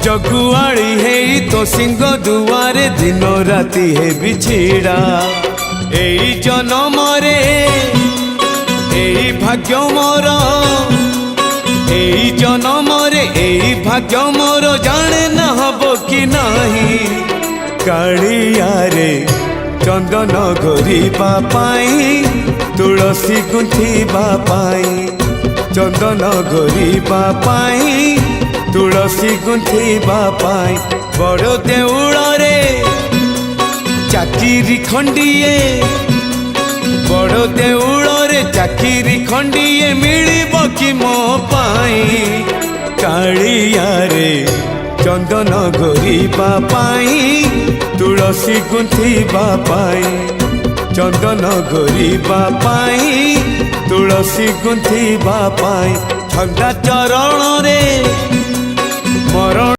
जगुआड़ी है तो सिंह दुआरे दिन राति है बिछिड़ा एई जन्म रे एई भाग्य मोर एई जन्म रे एई भाग्य मोर जाने न हबो कि नहीं कालिया रे चंदन घोरिबा पाई तुलसी गुंथिबा पाई चंदन घोरिबा पाई तुलसी गुंथिबा पाई बड़ देउल रे चाकिरी खंडिए बड़ देउल रे चाकिरी खंडिए मिलिब कि मो पाई कालिया रे चंदन घोरिबा पाई तुलसी गुंथिबा पाई चंदन घोरिबा पाई तुलसी गुंथिबा पाई छंदा चरण रे मरण